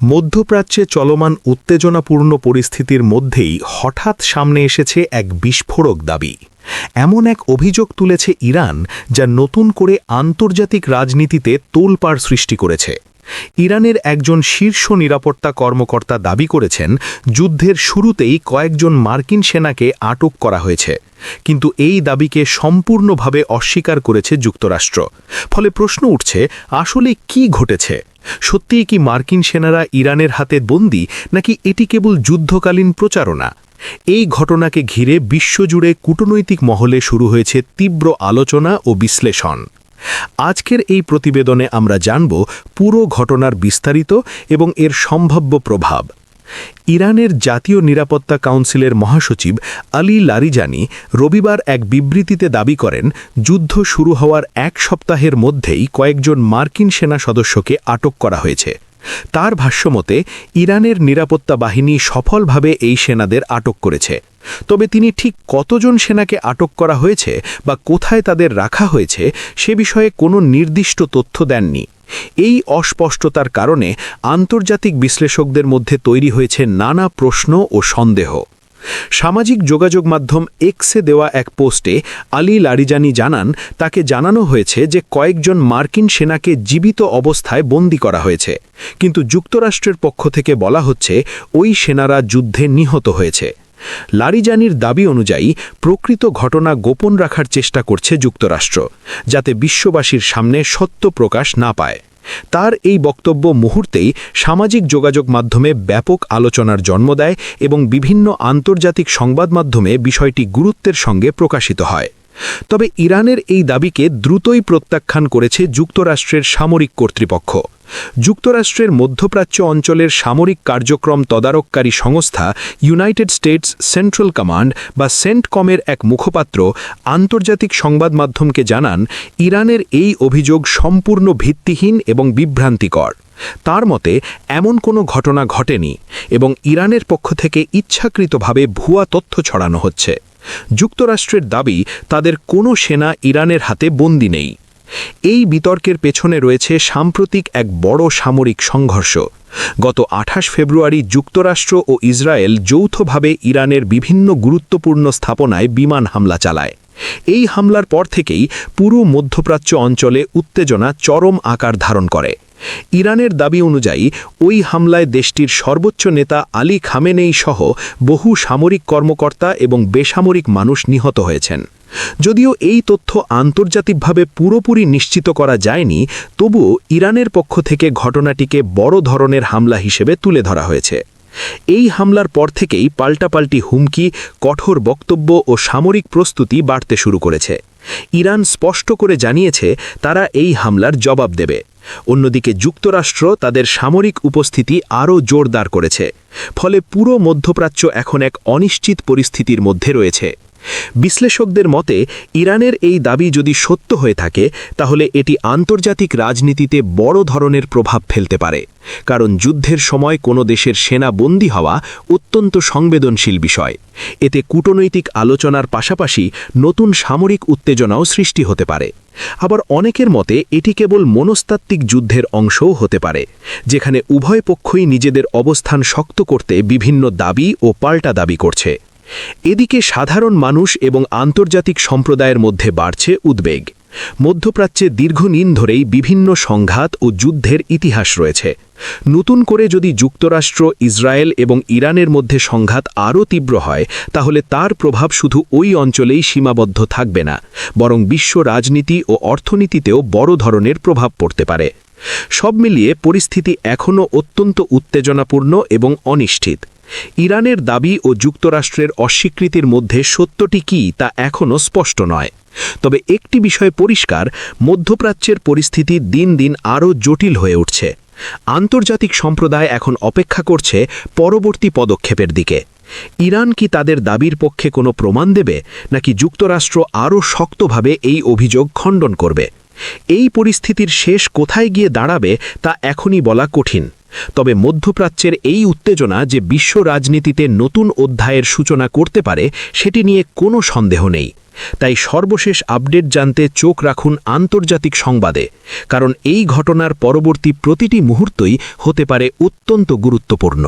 মধ্যপ্রাচ্যে চলমান উত্তেজনাপূর্ণ পরিস্থিতির মধ্যেই হঠাৎ সামনে এসেছে এক বিস্ফোরক দাবি। এমন এক অভিযোগ তুলেছে ইরান, যা নতুন করে আন্তর্জাতিক রাজনীতিতে তোলপাড় সৃষ্টি করেছে। ইরানের একজন শীর্ষ নিরাপত্তা কর্মকর্তা দাবি করেছেন, যুদ্ধের শুরুতেই কয়েকজন মার্কিন সেনাকে আটক করা হয়েছে, কিন্তু এই দাবিকে সম্পূর্ণভাবে অস্বীকার করেছে যুক্তরাষ্ট্র। ফলে প্রশ্ন উঠছে, আসলে কি ঘটেছে? সত্যিই কি মার্কিন সেনারা ইরানের হাতে বন্দী, নাকি এটি কেবল যুদ্ধকালীন প্রচারণা? এই ঘটনাকে ঘিরে বিশ্বজুড়ে কূটনৈতিক মহলে শুরু হয়েছে তীব্র আলোচনা ও বিশ্লেষণ। আজকের এই প্রতিবেদনে আমরা জানব পুরো ঘটনার বিস্তারিত এবং এর সম্ভাব্য প্রভাব। ইরানের জাতীয় নিরাপত্তা কাউন্সিলের মহাসচিব আলী লারিজানি রবিবার এক বিবৃতিতে দাবি করেন, যুদ্ধ শুরু হওয়ার এক সপ্তাহের মধ্যেই কয়েকজন মার্কিন সেনা সদস্যকে আটক করা হয়েছে। তার ভাষ্যমতে, ইরানের নিরাপত্তা বাহিনী সফলভাবে এই সেনাদের আটক করেছে। তবে তিনি ঠিক কতজন সেনাকে আটক করা হয়েছে বা কোথায় তাদের রাখা হয়েছে সে বিষয়ে কোনো নির্দিষ্ট তথ্য দেননি। এই অস্পষ্টতার কারণে আন্তর্জাতিক বিশ্লেষকদের মধ্যে তৈরি হয়েছে নানা প্রশ্ন ও সন্দেহ। সামাজিক যোগাযোগ মাধ্যম এক্সে দেওয়া এক পোস্টে আলী লারিজানি জানান, তাকে জানানো হয়েছে যে কয়েকজন মার্কিন সেনাকে জীবিত অবস্থায় বন্দী করা হয়েছে, কিন্তু যুক্তরাষ্ট্রের পক্ষ থেকে বলা হচ্ছে ওই সেনারা যুদ্ধে নিহত হয়েছে। লারিজানির দাবি অনুযায়ী প্রকৃত ঘটনা গোপন রাখার চেষ্টা করছে যুক্তরাষ্ট্র, যাতে বিশ্ববাসীর সামনে সত্য প্রকাশ না পায়। তার এই বক্তব্য মুহূর্তেই সামাজিক যোগাযোগ মাধ্যমে ব্যাপক আলোচনার জন্ম দেয় এবং বিভিন্ন আন্তর্জাতিক সংবাদ মাধ্যমে বিষয়টি গুরুত্বের সঙ্গে প্রকাশিত হয়। তবে ইরানের এই দাবিকে দ্রুতই প্রত্যাখ্যান করেছে যুক্তরাষ্ট্রের সামরিক কর্তৃপক্ষ। যুক্তরাষ্ট্রের মধ্যপ্রাচ্য অঞ্চলের সামরিক কার্যক্রম তদারককারী সংস্থা ইউনাইটেড স্টেটস সেন্ট্রাল কমান্ড বা সেন্টকমের এক মুখপাত্র আন্তর্জাতিক সংবাদ মাধ্যমকে জানান, ইরানের এই অভিযোগ সম্পূর্ণ ভিত্তিহীন এবং বিভ্রান্তিকর। তার মতে, এমন কোনো ঘটনা ঘটেনি এবং ইরানের পক্ষ থেকে ইচ্ছাকৃতভাবে ভুয়া তথ্য ছড়ানো হচ্ছে। যুক্তরাষ্ট্রের দাবি, তাদের কোনো সেনা ইরানের হাতে বন্দী নেই। এই বিতর্কের পেছনে রয়েছে সাম্প্রতিক এক বড় সামরিক সংঘর্ষ। গত ২৮ ফেব্রুয়ারি যুক্তরাষ্ট্র ও ইসরায়েল যৌথভাবে ইরানের বিভিন্ন গুরুত্বপূর্ণ স্থাপনায় বিমান হামলা চালায়। এই হামলার পর থেকেই পুরো মধ্যপ্রাচ্য অঞ্চলে উত্তেজনা চরম আকার ধারণ করে। ইরানের দাবি অনুযায়ী ওই হামলায় দেশটির সর্বোচ্চ নেতা আলী খামেনেই সহ বহু সামরিক কর্মকর্তা এবং বেসামরিক মানুষ নিহত হয়েছেন। যদিও এই তথ্য আন্তর্জাতিকভাবে পুরোপুরি নিশ্চিত করা যায়নি, তবুও ইরানের পক্ষ থেকে ঘটনাটিকে বড় ধরনের হামলা হিসেবে তুলে ধরা হয়েছে। এই হামলার পর থেকেই পাল্টাপাল্টি হুমকি, কঠোর বক্তব্য ও সামরিক প্রস্তুতি বাড়তে শুরু করেছে। ইরান স্পষ্ট করে জানিয়েছে তারা এই হামলার জবাব দেবে। অন্যদিকে যুক্তরাষ্ট্র তাদের সামরিক উপস্থিতি আরও জোরদার করেছে। ফলে পুরো মধ্যপ্রাচ্য এখন এক অনিশ্চিত পরিস্থিতির মধ্যে রয়েছে। বিশ্লেষকদের মতে, ইরানের এই দাবি যদি সত্য হয়ে থাকে, তাহলে এটি আন্তর্জাতিক রাজনীতিতে বড় ধরনের প্রভাব ফেলতে পারে। কারণ যুদ্ধের সময় কোনো দেশের সেনা বন্দী হওয়া অত্যন্ত সংবেদনশীল বিষয়। এতে কূটনৈতিক আলোচনার পাশাপাশি নতুন সামরিক উত্তেজনাও সৃষ্টি হতে পারে। আবার অনেকের মতে এটি কেবল মনস্তাত্ত্বিক যুদ্ধের অংশও হতে পারে, যেখানে উভয় পক্ষই নিজেদের অবস্থান শক্ত করতে বিভিন্ন দাবি ও পাল্টা দাবি করছে। এদিকে সাধারণ মানুষ এবং আন্তর্জাতিক সম্প্রদায়ের মধ্যে বাড়ছে উদ্বেগ। মধ্যপ্রাচ্যে দীর্ঘদিন ধরেই বিভিন্ন সংঘাত ও যুদ্ধের ইতিহাস রয়েছে। নতুন করে যদি যুক্তরাষ্ট্র, ইসরায়েল এবং ইরানের মধ্যে সংঘাত আরও তীব্র হয়, তাহলে তার প্রভাব শুধু ওই অঞ্চলেই সীমাবদ্ধ থাকবে না, বরং বিশ্ব রাজনীতি ও অর্থনীতিতেও বড় ধরনের প্রভাব পড়তে পারে। সব মিলিয়ে পরিস্থিতি এখনও অত্যন্ত উত্তেজনাপূর্ণ এবং অনিশ্চিত। ইরানের দাবি ও যুক্তরাষ্ট্রের অস্বীকৃতির মধ্যে সত্যটি কী তা এখনও স্পষ্ট নয়। তবে একটি বিষয় পরিষ্কার, মধ্যপ্রাচ্যের পরিস্থিতি দিন দিন আরও জটিল হয়ে উঠছে। আন্তর্জাতিক সম্প্রদায় এখন অপেক্ষা করছে পরবর্তী পদক্ষেপের দিকে। ইরান কি তাদের দাবির পক্ষে কোনো প্রমাণ দেবে, নাকি যুক্তরাষ্ট্র আরও শক্তভাবে এই অভিযোগ খণ্ডন করবে? এই পরিস্থিতির শেষ কোথায় গিয়ে দাঁড়াবে তা এখনই বলা কঠিন। তবে মধ্যপ্রাচ্যের এই উত্তেজনা যে বিশ্ব রাজনীতিতে নতুন অধ্যায়ের সূচনা করতে পারে সেটি নিয়ে কোনো সন্দেহ নেই। তাই সর্বশেষ আপডেট জানতে চোখ রাখুন আন্তর্জাতিক সংবাদে, কারণ এই ঘটনার পরবর্তী প্রতিটি মুহূর্তই হতে পারে অত্যন্ত গুরুত্বপূর্ণ।